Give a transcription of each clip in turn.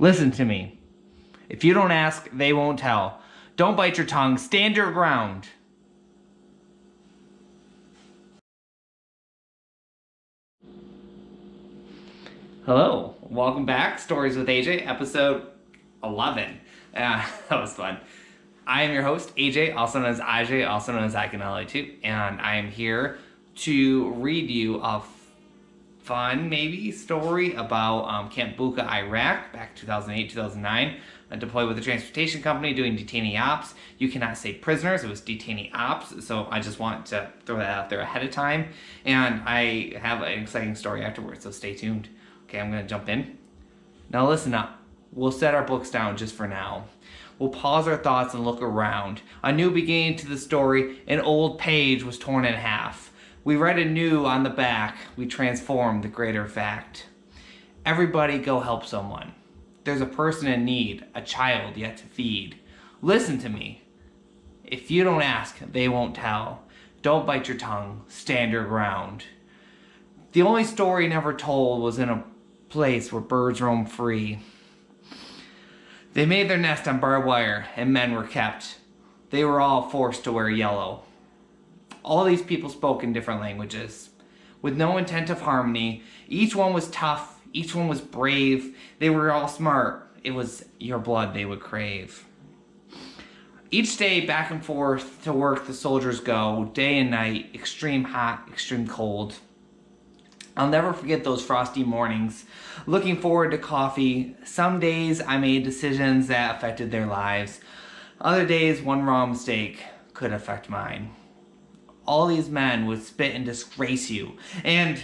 Listen to me. If you don't ask, they won't tell. Don't bite your tongue. Stand your ground. Hello. Welcome back. Stories with AJ, episode 11. That was fun. I am your host, AJ, also known as IJ, also known as Akinelli2, and I am here to read you a fun, maybe, story about Camp Bucca Iraq, back 2008-2009. I deployed with a transportation company doing detainee ops. You cannot say prisoners, it was detainee ops, so I just want to throw that out there ahead of time. And I have an exciting story afterwards, so stay tuned. Okay, I'm going to jump in. Now listen up. We'll set our books down just for now. We'll pause our thoughts and look around. A new beginning to the story. An old page was torn in half. We read anew on the back. We transformed the greater fact. Everybody go help someone. There's a person in need, a child yet to feed. Listen to me. If you don't ask, they won't tell. Don't bite your tongue. Stand your ground. The only story never told was in a place where birds roam free. They made their nest on barbed wire, and men were kept. They were all forced to wear yellow. All these people spoke in different languages, with no intent of harmony. Each one was tough, each one was brave. They were all smart. It was your blood they would crave. Each day, back and forth to work the soldiers go, day and night, extreme hot, extreme cold. I'll never forget those frosty mornings, looking forward to coffee. Some days I made decisions that affected their lives. Other days, one wrong mistake could affect mine. All these men would spit and disgrace you, and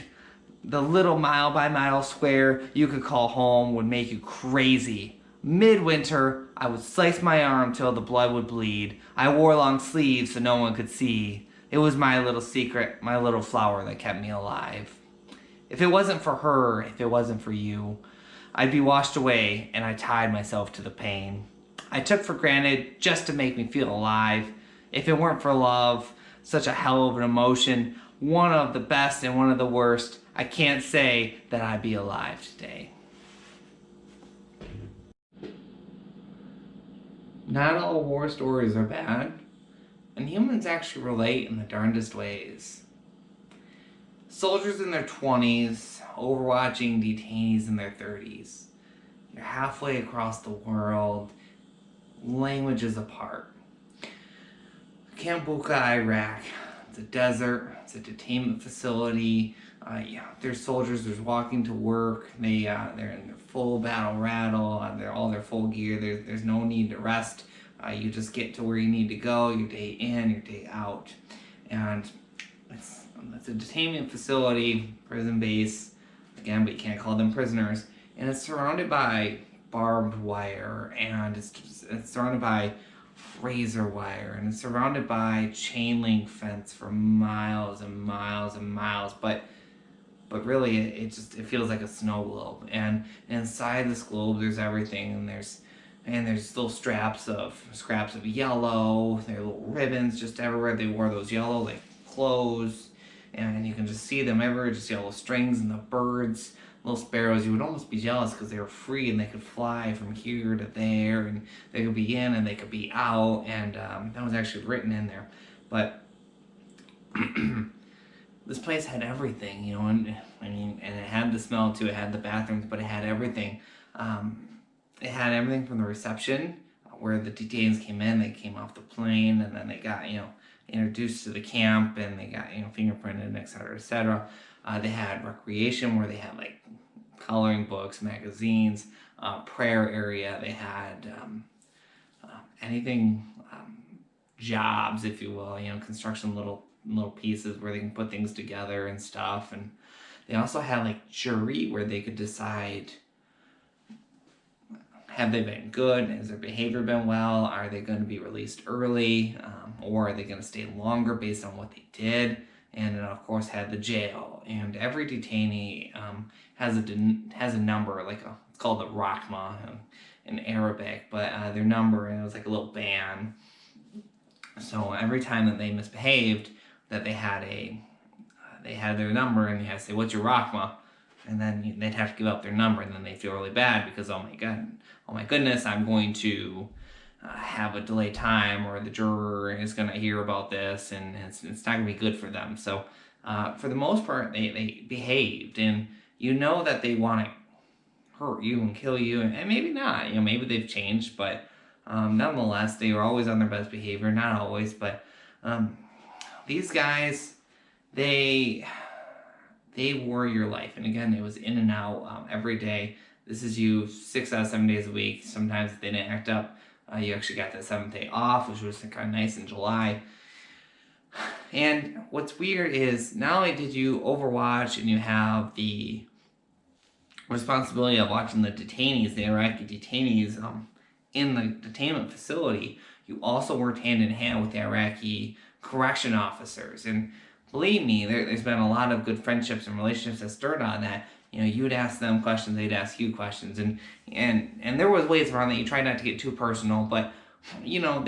the little mile-by-mile square you could call home would make you crazy. Midwinter, I would slice my arm till the blood would bleed. I wore long sleeves so no one could see. It was my little secret, my little flower that kept me alive. If it wasn't for her, if it wasn't for you, I'd be washed away, and I tied myself to the pain I took for granted just to make me feel alive. If it weren't for love, such a hell of an emotion, one of the best and one of the worst, I can't say that I'd be alive today. Not all war stories are bad, and humans actually relate in the darndest ways. Soldiers in their 20s, overwatching detainees in their 30s. You're halfway across the world, languages apart. Camp Bucca Iraq, it's a desert, it's a detainment facility. There's soldiers, there's walking to work, they're in their full battle rattle, they're all their full gear, there's no need to rest. You just get to where you need to go, your day in, your day out. And it's a detainment facility, prison base, again, but you can't call them prisoners. And it's surrounded by barbed wire, and it's surrounded by razor wire, and it's surrounded by chain link fence for miles and miles and miles. But really, it feels like a snow globe. And inside this globe, there's everything, and there's little scraps of yellow. There are little ribbons just everywhere. They wore those yellow like clothes. And you can just see them everywhere, just yellow strings, and the birds, little sparrows. You would almost be jealous because they were free and they could fly from here to there, and they could be in and they could be out, and that was actually written in there. But this place had everything, and it had the smell too. It had the bathrooms, but it had everything. It had everything from the reception, where the detainees came in. They came off the plane, and then they got introduced to the camp, and they got fingerprinted, etc., etc. They had recreation, where they had like coloring books, magazines, prayer area. They had anything, jobs, if you will, construction, little pieces where they can put things together and stuff. And they also had like jury, where they could decide, have they been good? Has their behavior been well? Are they going to be released early? Or are they going to stay longer based on what they did? And then, of course, had the jail. And every detainee has a number, it's called the Rahma in Arabic, but their number, and it was like a little band. So every time that they misbehaved, that they had their number, and you had to say, "What's your Rahma?" and then they'd have to give up their number, and then they feel really bad because oh my goodness, I'm going to have a delayed time, or the juror is going to hear about this, and it's not going to be good for them. So for the most part, they behaved, and you know that they want to hurt you and kill you, and maybe not. Maybe they've changed, but nonetheless, they were always on their best behavior. Not always, but these guys, they were your life. And again, it was in and out every day. This is you 6 out of 7 days a week. Sometimes if they didn't act up, you actually got that 7th day off, which was kind of nice in July. And what's weird is not only did you overwatch and you have the responsibility of watching the detainees, the Iraqi detainees, in the detainment facility, you also worked hand in hand with the Iraqi correction officers. And believe me, there's been a lot of good friendships and relationships that stirred on that. You would ask them questions, they'd ask you questions, and there was ways around that. You try not to get too personal, but you got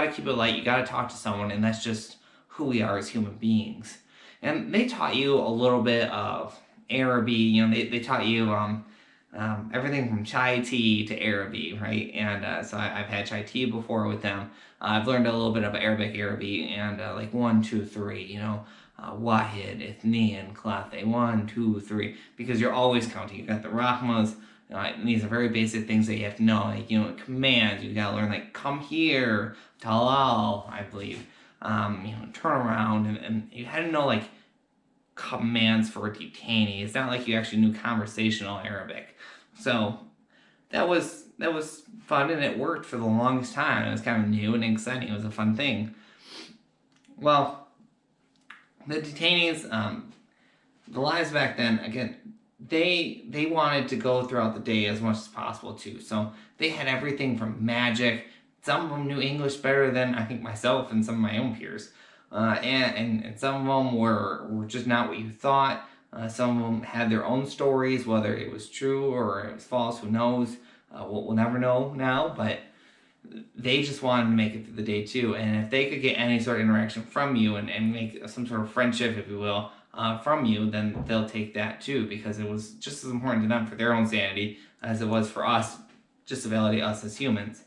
to keep it light. You got to talk to someone, and that's just who we are as human beings. And they taught you a little bit of Arabic. They taught you everything from chai tea to Arabic, right? And so I've had chai tea before with them. I've learned a little bit of Arabic, and like 1, 2, 3, wahid, ithniin, klathe, 1, 2, 3, because you're always counting. You got the rahmas. And these are very basic things that you have to know, like commands. You gotta learn like come here, talal, I believe. Turn around, and you had to know like commands for a detainee. It's not like you actually knew conversational Arabic. So that was fun, and it worked for the longest time. It was kind of new and exciting. It was a fun thing. Well, the detainees, the lives back then, again, they wanted to go throughout the day as much as possible too. So they had everything from magic. Some of them knew English better than I think myself and some of my own peers. And some of them were just not what you thought. Some of them had their own stories, whether it was true or it was false, who knows. We'll never know now, but they just wanted to make it through the day too. And if they could get any sort of interaction from you and make some sort of friendship, if you will, from you, then they'll take that too, because it was just as important to them for their own sanity as it was for us, just to validate us as humans.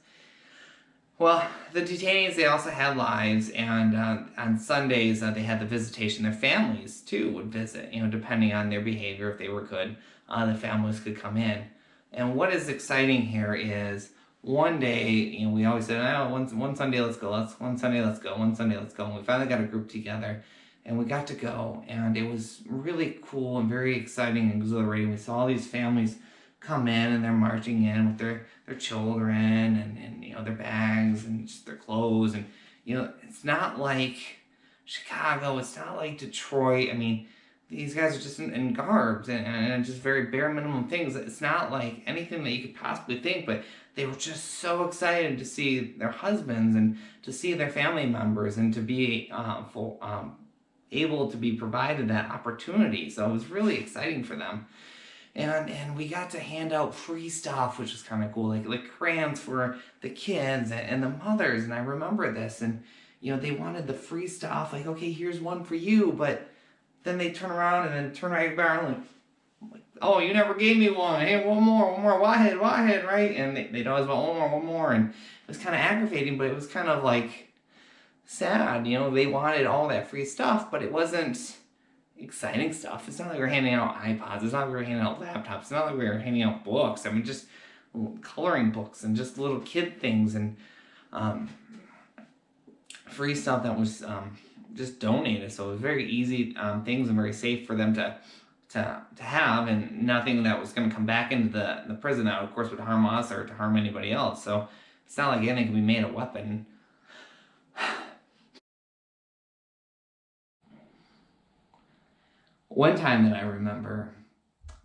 Well, the detainees, they also had lives, and on Sundays they had the visitation. Their families too would visit, depending on their behavior. If they were good, the families could come in. And what is exciting here is one day, we always said, one Sunday let's go, one Sunday let's go. And we finally got a group together, and we got to go, and it was really cool and very exciting and exhilarating. We saw all these families come in, and they're marching in with their children and their bags and just their clothes, and it's not like Chicago, it's not like Detroit. I mean, these guys are just in garbs and just very bare minimum things. It's not like anything that you could possibly think, but they were just so excited to see their husbands and to see their family members and to be able to be provided that opportunity. So it was really exciting for them. And we got to hand out free stuff, which was kind of cool, like crayons for the kids and the mothers. And I remember this, and they wanted the free stuff, like, okay, here's one for you, but then they turn around and then turn right back like, oh, you never gave me one. Hey, one more, wahid, right? And they'd always want one more, and it was kind of aggravating, but it was kind of like sad. They wanted all that free stuff, but it wasn't exciting stuff. It's not like we're handing out iPods. It's not like we're handing out laptops. It's not like we're handing out books. I mean, just coloring books and just little kid things and free stuff that was just donated. So it was very easy things and very safe for them to have, and nothing that was going to come back into the prison that, of course, would harm us or to harm anybody else. So it's not like anything can be made a weapon. One time that I remember,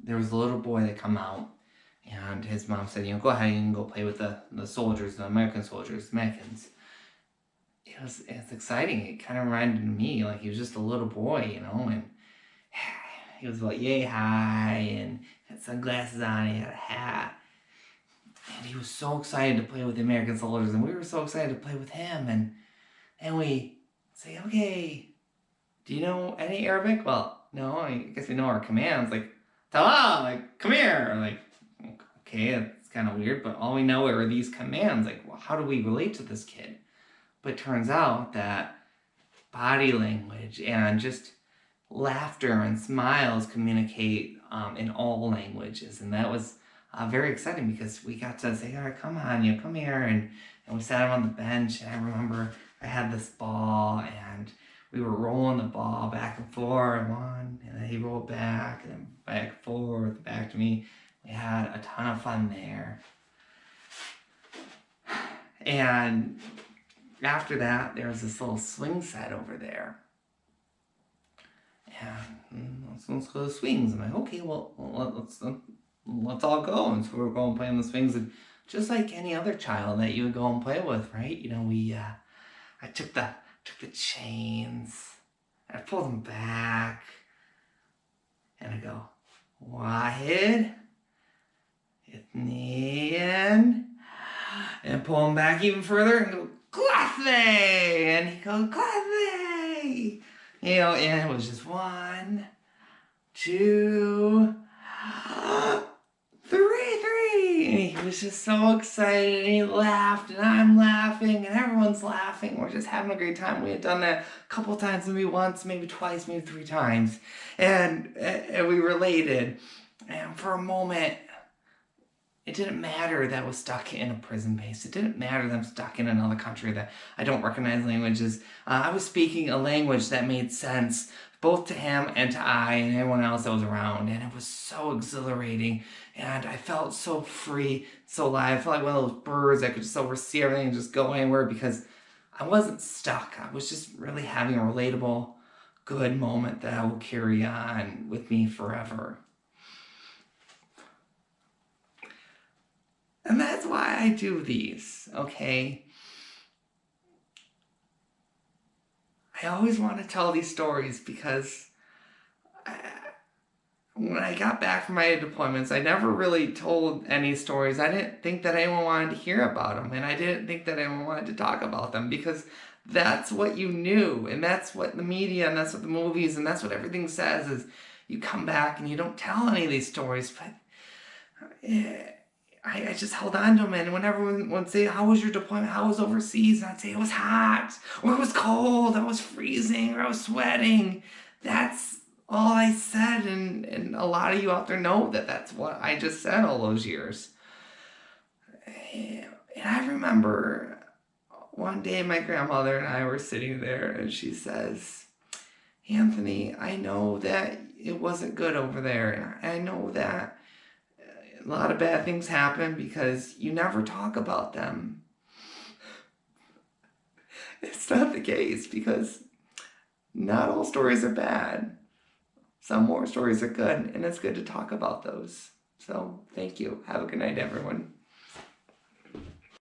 there was a little boy that come out, and his mom said, go ahead, you can go play with the soldiers, the American soldiers, Mexicans. It's exciting. It kind of reminded me, like he was just a little boy, and he was about yay high, and had sunglasses on, he had a hat, and he was so excited to play with the American soldiers, and we were so excited to play with him, and we say, okay, do you know any Arabic? Well, no, I guess we know our commands, like, "Ta-la!" Like, "Come here!" Like, okay, it's kind of weird, but all we know are these commands. Like, well, how do we relate to this kid? But it turns out that body language and just laughter and smiles communicate in all languages. And that was very exciting because we got to say, "All right, come on, you come here." And we sat him on the bench. And I remember I had this ball and we were rolling the ball back and forth, one, and then he rolled back, and then back and forth, back to me. We had a ton of fun there. And after that, there was this little swing set over there. And let's go to the swings. I'm like, okay, well, let's all go. And so we were going and playing the swings, and just like any other child that you would go and play with, right? You know, I took the chains, and I pulled them back, and I go, wahid, ithnain, and pull them back even further, and go, Glathe! And he goes, Glathe! You know, and it was just 1, 2, 3. And he was just so excited, and he laughed, and I'm laughing, and everyone's laughing. We're just having a great time. We had done that a couple times, maybe once, maybe twice, maybe 3 times. And we related. And for a moment, it didn't matter that I was stuck in a prison base. It didn't matter that I'm stuck in another country that I don't recognize languages. I was speaking a language that made sense both to him and to I and everyone else that was around. And it was so exhilarating. And I felt so free, so alive. I felt like one of those birds that could just oversee everything and just go anywhere because I wasn't stuck. I was just really having a relatable, good moment that I will carry on with me forever. And that's why I do these, okay? I always want to tell these stories because when I got back from my deployments, I never really told any stories. I didn't think that anyone wanted to hear about them, and I didn't think that anyone wanted to talk about them because that's what you knew, and that's what the media, and that's what the movies, and that's what everything says is you come back and you don't tell any of these stories, but I just held on to them, and whenever everyone would say, how was your deployment, how was overseas, and I'd say it was hot, or it was cold, I was freezing, or I was sweating. That's all I said, and a lot of you out there know that that's what I just said all those years. And I remember one day my grandmother and I were sitting there, and she says, Anthony, I know that it wasn't good over there, and I know that a lot of bad things happen because you never talk about them. It's not the case because not all stories are bad. Some more stories are good, and it's good to talk about those. So thank you. Have a good night, everyone.